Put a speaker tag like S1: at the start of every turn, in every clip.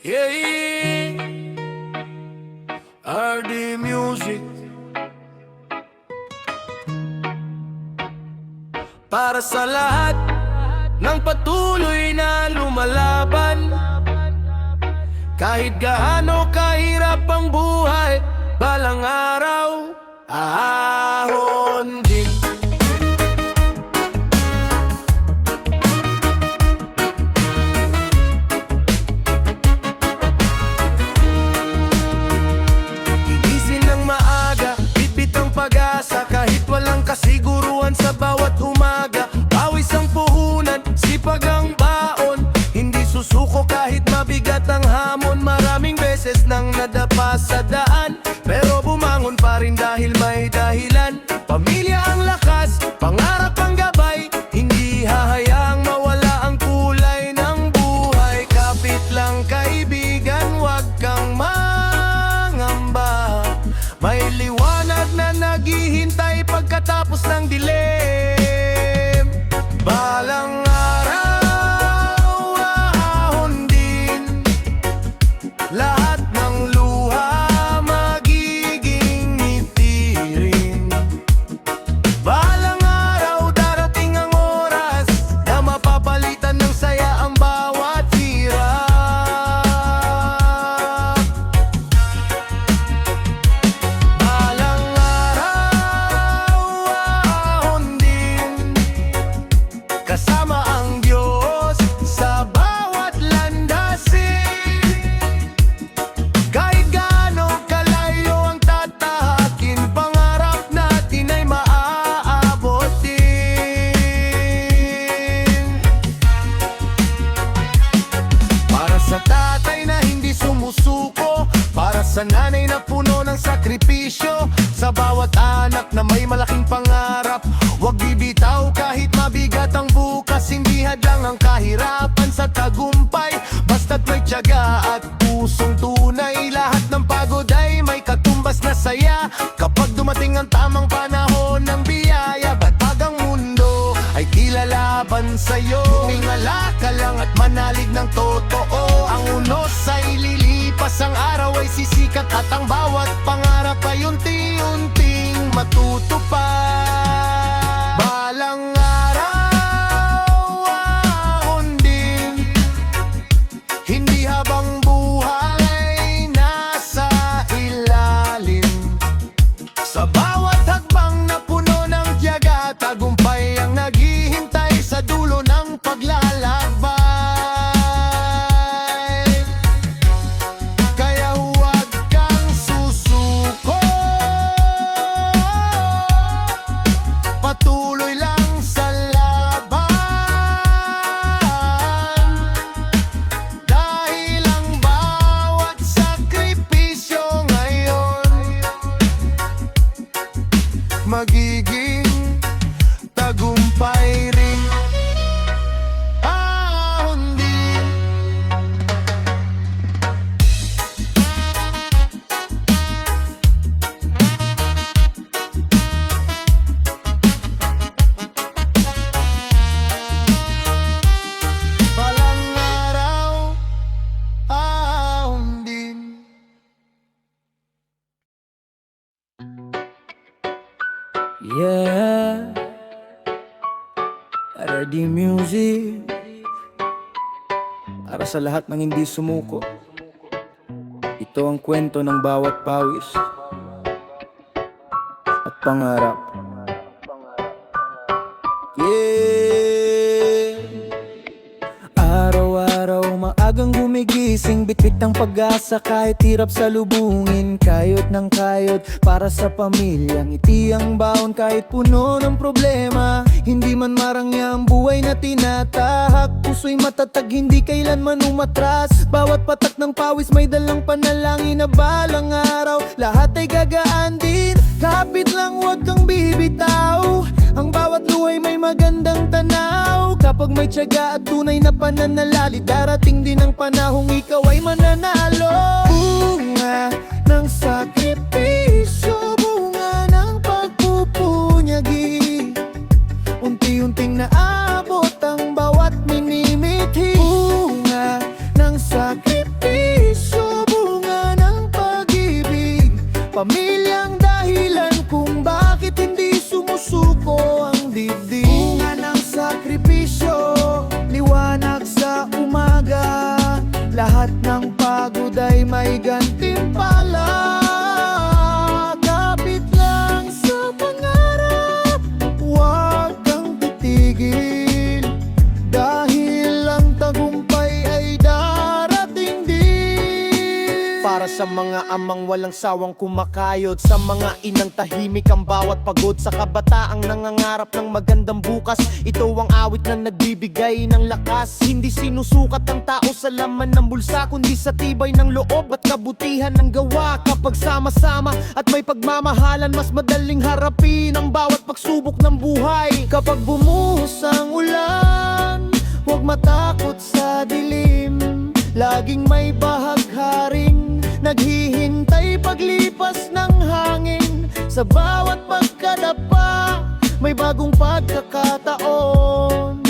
S1: Yeah, RD Music. Para sa lahat ng patuloy na lumalaban, kahit gaano kahirap ang buhay, balang araw ahon din. Gigising ng maaga, bitbit ang pag-asa, kahit walang kasiguruhan sa bawat umaga. Pawis ang puhunan, sipag ang baon, hindi susuko kahit mabigat ang hamon. Maraming beses nang nadapa sa daan, pero bumangon pa rin dahil may dahilan. Pamilya ang lakas, pangarap ang gabay, hindi hahayaang mawala ang kulay ng buhay. Kapit lang kaibigan, wag kang mangamba, may liwanag na naghihintay pagkatapos ng dilim. Balang araw ahon din, lahat ng luha magiging ngiti rin. Balang araw darating ang oras na mapapalitan ng saya ang bawat hirap. Balang araw ahon din, kasama ang Diyos sa bawat landasin. Kahit gaano kalayo ang tatahakin, pangarap natin ay maaabot din. Para sa tatay na hindi sumusuko, para sa nanay na puno ng sakripisyo, sa bawat anak na may malaking pangarap, huwag bibitaw kahit mabigat ang bukas. Hindi hadlang ang kahirapan sa tagumpay, basta't may tiyaga at pusong tunay. Lahat ng pagod ay may katumbas na saya kapag dumating ang tamang panahon ng biyaya. Ba't pag ang mundo ay kilalaban sa'yo, tingala ka lang at manalig ng totoo. Ang unos ay lilipas, ang araw ay sisikat, at ang bawat pangarap ay unti-unting matutupad. Balang araw ahon din, hindi habang buhay nasa ilalim. Sa bawat hakbang na puno ng tiyaga, tagumpay ang naghihintay sa dulo ng paglalakbay. Kaya huwag kang susuko, patuloy lang sa laban, dahil ang bawat sakripisyo ngayon magiging tagumpay rin. Ahon din. Balang araw ahon din. Yeah, RD Music. Para sa lahat ng hindi sumuko, ito ang kwento ng bawat pawis at pangarap. Yeah, araw-araw maagang gumigising, bitbit ang pag-asa kahit hirap salubungin. Kayod ng kayod para sa pamilya, ngiti ang baon kahit puno ng problema. Hindi man marangya ang buhay na tinatahak, puso'y matatag, hindi kailanman umatras. Bawat patak ng pawis may dalang panalangin na balang araw lahat ay gagaan din. Kapit lang, huwag kang bibitaw, ang bawat luhay may magandang tanaw. Kapag may tiyaga at tunay na pananalali, darating din ang panahong ikaw ay mananalo. Bunga ng sakripisyo, bunga ng pagpupunyagi, unti-unting naabot ang bawat minimithi. Bunga ng sakripisyo, Pamilyang dahilan kung bakit hindi sumusuko ang dibdib. Bunga ng sakripisyo, liwanag sa umaga, lahat ng pagod ay may gantimpala. Kapit lang sa pangarap, huwag kang titigil, dahil ang tagumpay ay darating din. Para sa mga amang walang sawang kumakayod, sa mga inang tahimik ang bawat pagod, sa kabataang nangangarap ng magandang bukas, ito ang awit na nagbibigay ng lakas. Hindi sinusukat ang tao sa laman ng bulsa, kundi sa tibay ng loob at kabutihan ng gawa. Kapag sama-sama at may pagmamahalan, mas madaling harapin ang bawat pagsubok ng buhay. Kapag bumuhos ang ulan, huwag matakot sa dilim, laging may bahagharing naghihintay paglipas ng hangin. Sa bawat pagkadapa, may bagong pagkakataon.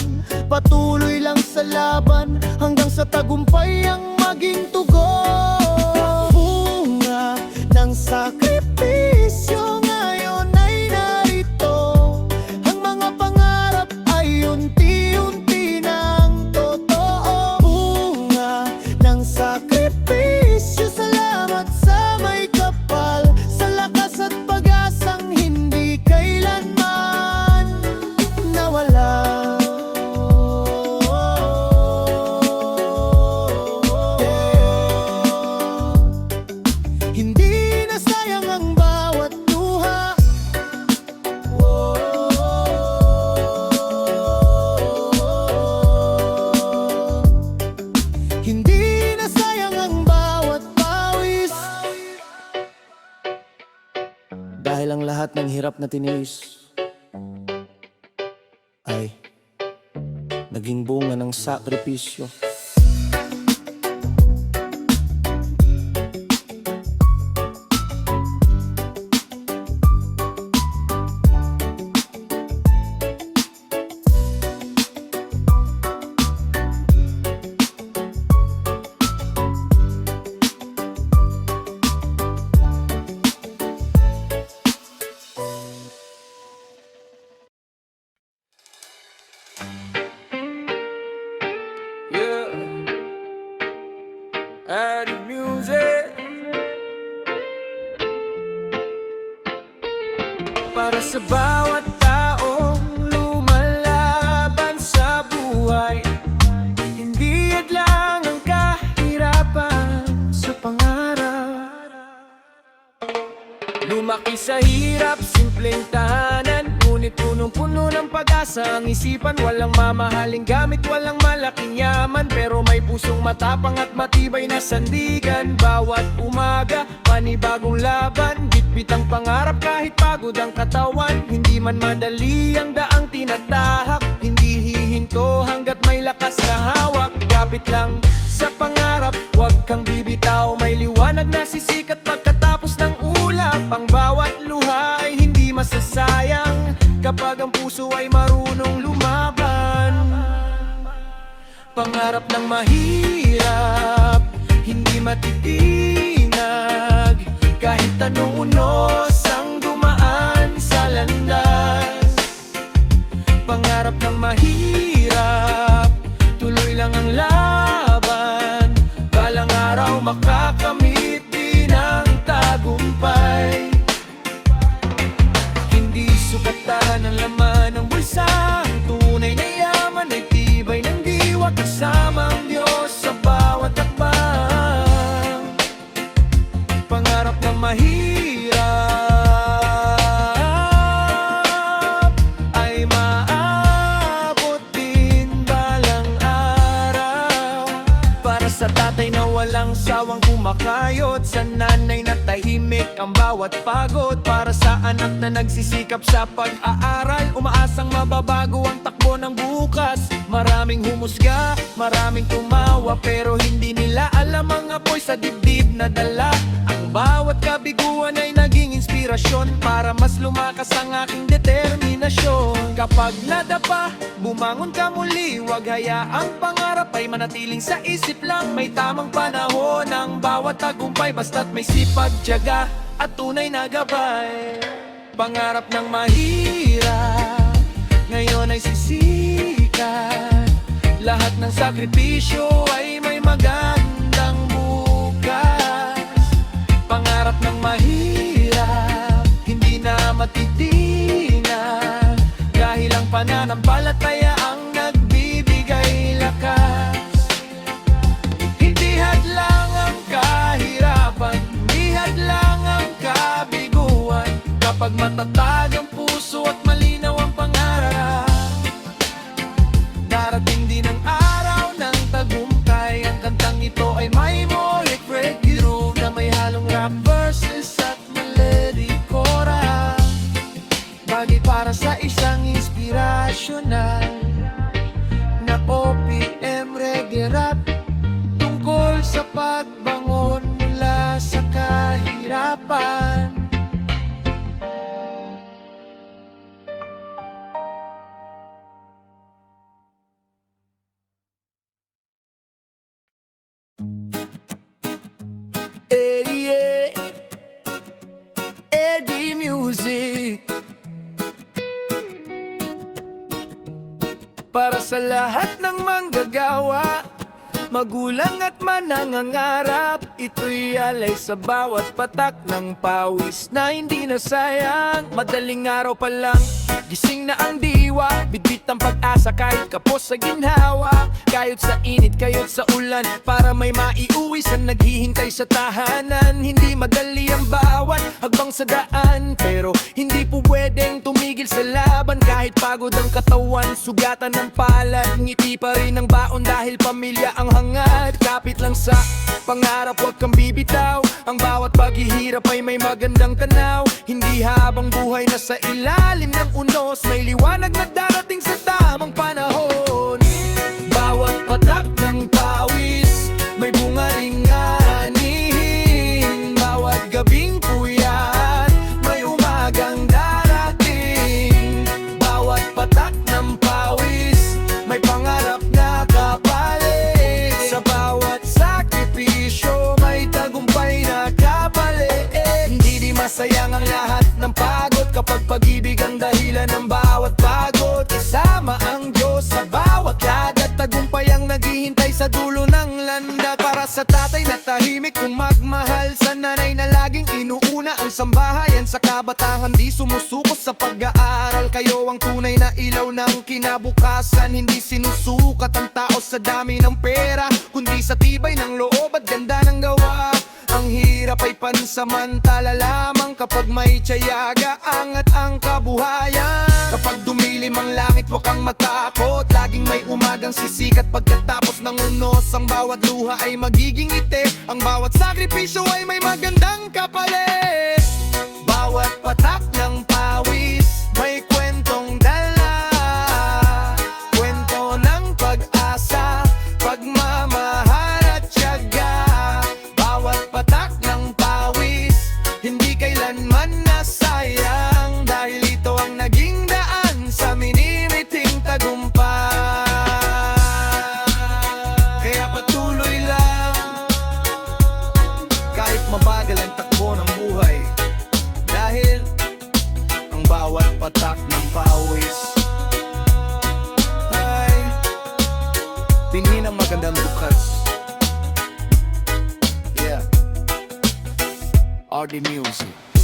S1: Patuloy lang sa laban hanggang sa tagumpay ang maging tugon. Bunga ng sakripisyo ngayon ay narito, ang mga pangarap ay unti-unti ng totoo. Bunga ng sakripisyo, salamat sa may kapal, sa lakas at pag-asang hindi kailanman nawala. Hindi na sayang ang bawat luha. Hindi na sayang ang bawat pawis, dahil ang lahat ng hirap na tiniis ay naging bunga ng sakripisyo.
S2: Yeah, added music para sa bawat taong lumalaban sa buhay. Hindi hadlang ang kahirapan sa pangarap. Lumaki sa hirap, simpleng tahanan, ngunit punong-puno ng pag-asa ang isipan. Walang mamahaling gamit, walang malaking yaman, pero may pusong matapang at matibay na sandigan. Bawat umaga, panibagong laban, bitbit ang pangarap kahit pagod ang katawan. Hindi man madali ang daang tinatahak, hindi hihinto hanggat may lakas na hawak. Kapit lang sa pangarap, huwag kang bibitaw, may liwanag na sisikat pagkatapos ng ulap. Ang bawat luha ay hindi masasayang kapag ang puso ay marunong lumaban. Pangarap ng mahirap, hindi matitinag, kahit anong unos ang dumaan sa landas. Pangarap ng mahirap, tuloy lang ang laban, balang araw makakamit din ang tagumpay. Hindi sukatan ang laman ng bulsa, ang tunay na yaman ay tibay ng diwa, kasama ang Diyos sa bawat hakbang. Pangarap ng mahirap ay maabot din balang araw. Para sa tatay na walang sawang kumakayod, sa nanay na tahimik ang bawat pagod, para sa anak na nagsisikap sa pag-aaral, umaasang mababago ang takbo ng bukas. Maraming humusga, maraming tumawa, pero hindi nila alam ang apoy sa dibdib na dala. Ang bawat kabiguan ay naging inspirasyon para mas lumakas ang aking determinasyon. Kapag nadapa, bumangon ka muli, wag hayaang pangarap ay manatiling sa isip lang. May tamang panahon ang bawat tagumpay, basta't may sipag, tiyaga at tunay na gabay. Pangarap ng mahirap ngayon ay sisikat. Lahat ng sakripisyo ay may magandang bukas. Pangarap ng mahirap hindi na matitinag, dahil ang pananampalataya ang nagbibigay lakas. Hindi hadlang ang kahirapan, hindi hadlang ang kabiguan, kapag matatag ang puso at malinaw ang pangarap. Darating din ang araw ng tagumpay. Ang kantang ito ay may molik reggae groove na may halong rap verses at melody chorus. Bagay para sa isang inspirasyonal na OPM reggae rap, tungkol sa pagbangon mula sa kahirapan. Eddie, Eddie Music, para sa lahat ng manggagawa, magulang at manangangarap. Ito'y alay sa bawat patak ng pawis na hindi nasayang. Madaling araw pa lang, gising na ang diwa, bitbit ang pag-asa kahit kapos sa ginhawa. Kayod sa init, kayod sa ulan, para may maiuwi sa naghihintay sa tahanan. Hindi madali ang bawat hagbang sa daan, pero hindi po pwedeng tumigil sa laban. Kahit pagod ang katawan, sugatan ng palad, ngiti pa rin ang baon dahil pamilya ang hangad. Kapit lang sa pangarap, huwag kang bibitaw. Ang bawat paghihirap ay may magandang tanaw. Hindi habang buhay na sa ilalim ng unos, may liwanag na darating sa tamang panahon. Bawat patak ng pawis, may bunga ring anihin. Bawat gabing puyat, may umagang darating. Bawat patak ng pawis, may pangarap na kapalit. Sa bawat sakripisyo, may tagumpay na kapalit. Hindi di masayang ang lahat ng pagod, kapag pag-ibig ang dahilan ng bawat pagod. Kasama ang Diyos sa bawat lagat, tagumpay ang naghihintay sa dulo ng landas. Para sa tatay na tahimik kung magmahal, sa nanay na laging inuuna ang sambahayan. Sa kabataan di sumusuko sa pag-aaral, kayo ang tunay na ilaw ng kinabukasan. Hindi sinusukat ang tao sa dami ng pera, kundi sa tibay ng loob at ganda ng gawa. Ang hirap ay pansamantala lamang, kapag may tiyaga, angat ang kabuhayan. Kapag dumilim ang langit, huwag kang matakot, laging may umagang sisikat pagkatapos ng unos. Ang bawat luha ay magiging ngiti, ang bawat sakripisyo ay may magandang kapalit. Bawat patak ng pawis, may kwentong dala, kwento ng pag-asa, pagmamahal at tiyaga. Bawat patak ng pawis, hindi kailanman nasayang, dahil ito ang naging daan sa minimiting tagumpay. Kaya patuloy lang, kahit mabagal ang takbo ng buhay, dahil ang bawat patak ng pawis ay tingin ang magandang bukas. Yeah, RD Music.